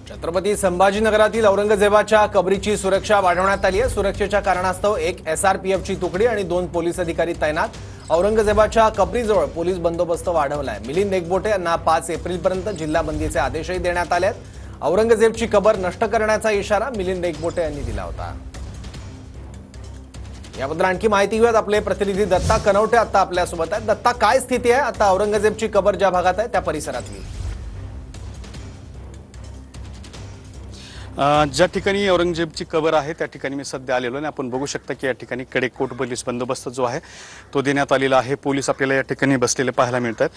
छत्रपती संभाजीनगरातील औरंगजेबाच्या कबरीची सुरक्षा वाढवण्यात आली आहे। सुरक्षेच्या कारणास्तव एक एसआरपीएफची तुकडी आणि 2 पोलीस अधिकारी तैनात। औरंगजेबाच्या कबरीजवळ पोलीस बंदोबस्त वाढवलाय। मिलिंद एकबोटे यांना 5 एप्रिलपर्यंत जिल्हा बंदीचे आदेशही देण्यात आले आहेत। औरंगजेबाची कबर नष्ट करण्याचा इशारा मिलिंद एकबोटे यांनी दिला होता। याबद्दल आणखी माहिती घेऊयात। आपले प्रतिनिधी दत्ता कनवटे आता आपल्या सोबत आहेत। दत्ता, काय स्थिती आहे आता औरंगजेबाची कबर ज्या भागात आहे त्या परिसरातली? ज्या ठिकाणी औरंगजेबाची कबर आहे त्या ठिकाणी मी सध्या आलेलो आणि आपण बघू शकता की या ठिकाणी कडेकोट पोलीस बंदोबस्त जो आहे तो देण्यात आलेला आहे। पोलीस आपल्याला या ठिकाणी बसलेले पाहायला मिळतात।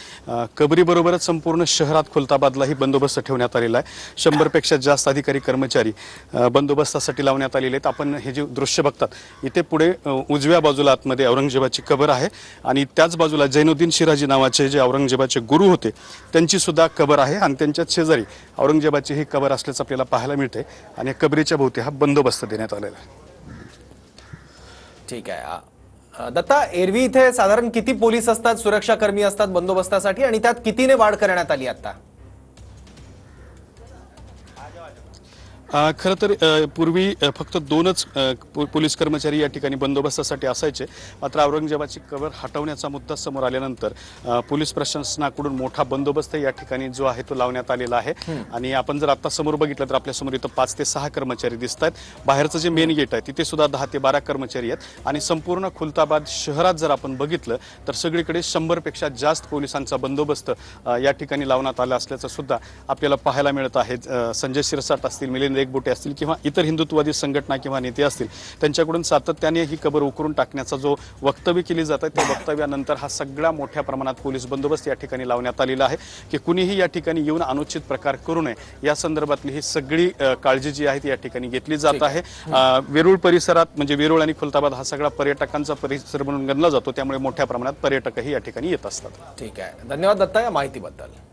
कबरीबरोबरच संपूर्ण शहरात खुलताबादलाही बंदोबस्त ठेवण्यात आलेला आहे। 100 पेक्षा जास्त अधिकारी कर्मचारी बंदोबस्तासाठी लावण्यात आलेले आहेत। आपण हे जे दृश्य बघतात इथे पुढे उजव्या बाजूला आतमध्ये औरंगजेबाची कबर आहे आणि त्याच बाजूला जैनुद्दीन शिराजी नावाचे जे औरंगजेबाचे गुरु होते त्यांची सुद्धा कबर आहे आणि त्यांच्याच शेजारी औरंगजेबाची ही कबर असल्याचं आपल्याला पाहायला मिळते आणि कबरीच्या भोवती हा बंदोबस्त देण्यात आलेला आहे। ठीक आहे दत्ता, एरवी इथे साधारण किती पोलीस असतात, सुरक्षा कर्मी असतात बंदोबस्तासाठी आणि त्यात कितीने वाढ करण्यात आली आता? खरं तर पूर्वी फक्त 2च पोलीस कर्मचारी या ठिकाणी बंदोबस्तासाठी असायचे। मात्र औरंगजेबाची कबर हटवण्याचा मुद्दा समोर आल्यानंतर पोलीस प्रशासनाकडून मोठा बंदोबस्त या ठिकाणी जो आहे तो लावण्यात आलेला आहे। आणि आपण जर आता समोर बघितलं तर आपल्या समोर इथं 5 ते 6 कर्मचारी दिसत आहेत। बाहेरचं जे मेन गेट आहे तिथे सुद्धा 10 ते 12 कर्मचारी आहेत आणि संपूर्ण खुलताबाद शहरात जर आपण बघितलं तर सगळीकडे 100 पेक्षा जास्त पोलिसांचा बंदोबस्त या ठिकाणी लावण्यात आला असल्याचं सुद्धा आपल्याला पाहायला मिळत आहे। संजय शिरसाट असतील, मिलिंद एकबोटे असतील किंवा इतर हिंदुत्ववादी संघटना किंवा नेते असतील त्यांच्याकडून सातत्याने ही कबर उकरून टाकण्याचा जो वक्तव्य केली जात आहे त्या वक्तव्यानंतर हा सगळा मोठ्या प्रमाणात पोलीस बंदोबस्त या ठिकाणी लावण्यात आलेला आहे की कुणीही या ठिकाणी येऊन अनुचित प्रकार करू नये या संदर्भातली ही सगळी काळजी जी आहे ती या ठिकाणी घेतली जात आहे। वेरूळ परिसरात म्हणजे वेरूळ आणि खुलताबाद हा सगळा पर्यटकांचा परिसर म्हणून गणला जातो, त्यामुळे मोठ्या प्रमाणात पर्यटकही या ठिकाणी येत असतात। ठीक आहे, धन्यवाद दत्ता या माहितीबद्दल।